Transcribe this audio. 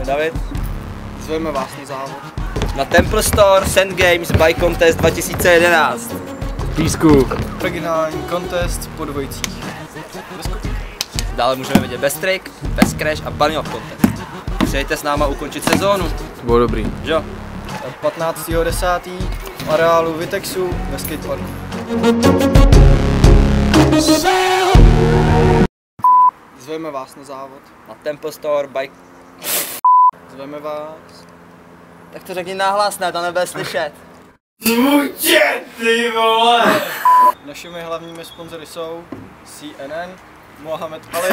David. Zveme vás na závod. Na Temple Store Sand Games Bike Contest 2011. V Písku. Originální contest po dvojicích. Dále můžeme vidět bez trik, bez crash a bunny hop contest. Přijďte s náma ukončit sezónu. To bylo dobrý. Jo? 15.10. v areálu Vitexu ve skateparku. Zveme vás na závod. Na Temple Store Bike... Zveme vás. Tak to řekni nahlas, ne, to nebude slyšet. Zvučet, ty vole! Našimi hlavními sponzory jsou CNN, Mohamed Ali